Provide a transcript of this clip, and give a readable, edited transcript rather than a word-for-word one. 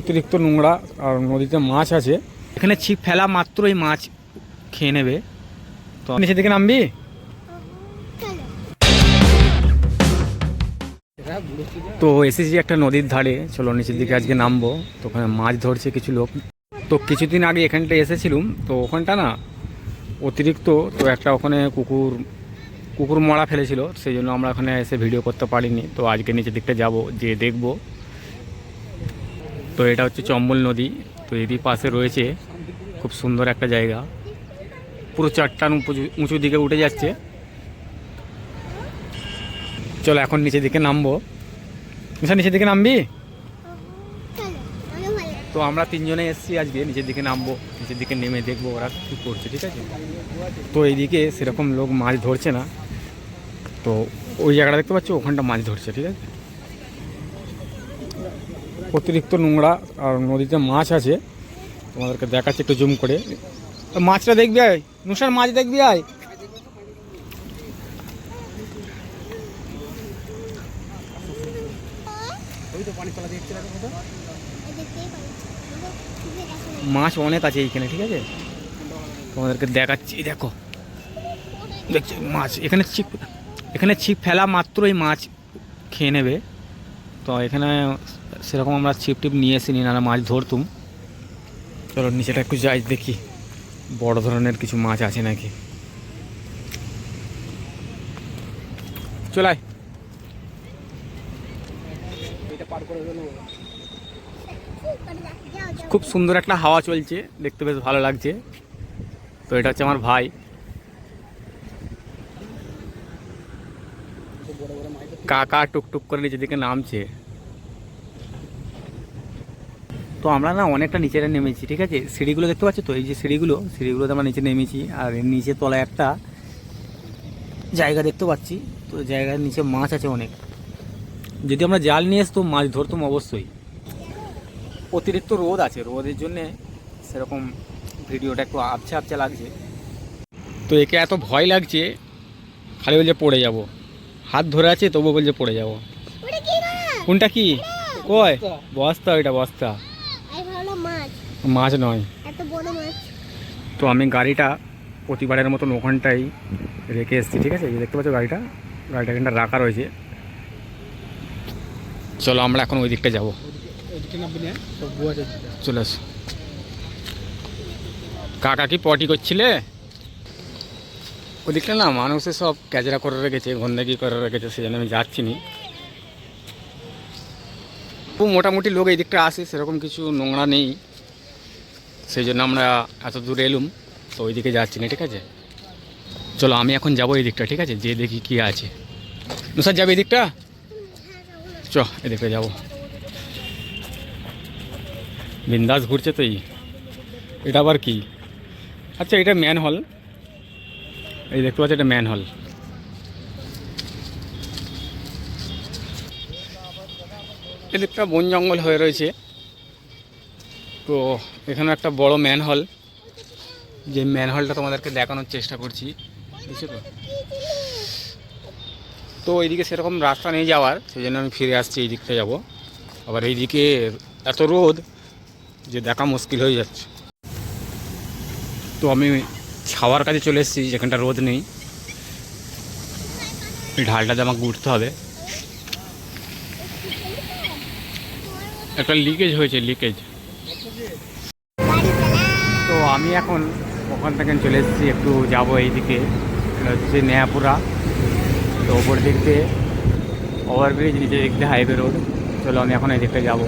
অতিরিক্ত নোংরা আর নদীতে মাছ আছে, এখানে ছিপ ফেলা মাত্রই মাছ খেয়ে নেবে। তো নিচের দিকে নামবি? তো এসেছি একটা নদীর ধারে, চলো নিচের দিকে আজকে নামবো। তো ওখানে মাছ ধরছে কিছু লোক। তো কিছুদিন আগে এখানটা এসেছিলাম, তো ওখানটা না অতিরিক্ত, তো একটা ওখানে কুকুর মরা ফেলেছিল, সেই জন্য আমরা ওখানে এসে ভিডিও করতে পারিনি। তো আজকে নিচের দিকটা যাব, যে দেখব। তো এটা হচ্ছে চম্বল নদী। তো এরই পাশে রয়েছে খুব সুন্দর একটা জায়গা, পুরো চারটান উঁচু দিকে উঠে যাচ্ছে। চলো এখন নিচের দিকে নামবো। নিচের দিকে নামবি? তো আমরা তিনজনে এসেছি আজকে নিচের দিকে নামবো, নিচের দিকে নেমে দেখবো ওরা কী করছে, ঠিক আছে। তো এইদিকে সেরকম লোক মাছ ধরছে না, তো ওই জায়গাটা দেখতে পাচ্ছ, ওখানটা মাছ ধরছে, ঠিক আছে। অতিরিক্ত নোংরা আর নদীতে মাছ আছে, তোমাদেরকে দেখাচ্ছে একটু জুম করে। মাছটা দেখবি আয় নুসার, মাছ দেখবি আয়। মাছ অনেক আছে এইখানে, ঠিক আছে, তোমাদেরকে দেখাচ্ছি। দেখো দেখছি মাছ, এখানে ছিপ ফেলা মাত্রই মাছ খেয়ে নেবে। তো এখানে সেরকম আমরা ছিপ টিপ নিয়ে এসিনি, না মাছ ধরতুম। চলো নিচেটা একটু যাই, দেখি বড় ধরনের কিছু মাছ আছে নাকি। চলাই খুব সুন্দর একটা হাওয়া চলছে, দেখতে বেশ ভালো লাগছে। তো এটা হচ্ছে আমার ভাই, কাকা টুকটুক করে নিচের দিকে নামছে। তো আমরা না অনেকটা নিচে নেমেছি, ঠিক আছে। সিঁড়িগুলো দেখতে পাচ্ছ তো, এই যে সিঁড়িগুলোতে আমরা নিচে নেমেছি। আর এর নিচে তলায় একটা জায়গা দেখতে পাচ্ছি, তো জায়গার নিচে মাছ আছে অনেক। যদি আমরা জাল নিয়ে আসতো মাছ ধরতাম অবশ্যই। অতিরিক্ত রোদ আছে, রোদের জন্যে সেরকম ভিডিওটা একটু আবছা আবছা লাগছে। তো একে এত ভয় লাগছে, খালি বলছে পড়ে যাব, হাত ধরে আছে তবু বলছে পড়ে যাব। কোনটা কি কয়? বস্তা, ওইটা বস্তা, মাছ নয়। তো আমি গাড়িটা প্রতিবারের মতন ওখানটাই রেখে এসেছি, ঠিক আছে। এই দেখতে পাচ্ছ গাড়িটা এখানটা রাখা রয়েছে। চলো আমরা এখন ওই দিকটা যাবো, চলে আসো। কাকা কি পটি করছিলে? ওই দিকটা না মানুষের সব ক্যাচরা করে রেখেছে, গন্ডাগি করে রেখেছে, সেই জন্য আমি যাচ্ছি নি। খুব মোটামুটি লোক এই দিকটা আসে, সেরকম কিছু নোংরা নেই, সেই জন্য আমরা এত দূরে এলুম। তো ওই দিকে যাচ্ছি না, ঠিক আছে। চলো আমি এখন যাবো এই দিকটা, ঠিক আছে, যে দেখি কি আছে। নুসার যাবে এই দিকটা? চ এদিকে যাবো, বিন্দাস ঘুরছে তো। এটা আবার কি? আচ্ছা এটা ম্যান হল, এই দেখতে পাচ্ছি এটা ম্যান হল। এদিকটা বন জঙ্গল হয়ে রয়েছে, তো এখানে একটা বড় ম্যান হল, যে ম্যান হলটা তোমাদেরকে দেখানোর চেষ্টা করছি, বুঝছো তো। তো এইদিকে সেরকম রাস্তা নেই যাওয়ার, সেই জন্য আমি ফিরে আসছি, এই দিকটা যাবো। আবার এইদিকে এত রোদ যে দেখা মুশকিল হয়ে যাচ্ছে। তো আমি ছাওয়ার কাছে চলে এসেছি, যেখানটা রোদ নেই। এই ঢালটাতে আমাকে উঠতে হবে। একটা লিকেজ হয়েছে, লিকেজ। তো আমি এখন ওখান থেকে চলে এসেছি, একটু যাবো এইদিকে, এটা হচ্ছে নেহাপুরা। তো ওপর দিক দিয়ে ওভারব্রিজ, নিচে দিক দিয়ে হাইওয়ে রোড। চলো আমি এখন এই দিকটা যাবো।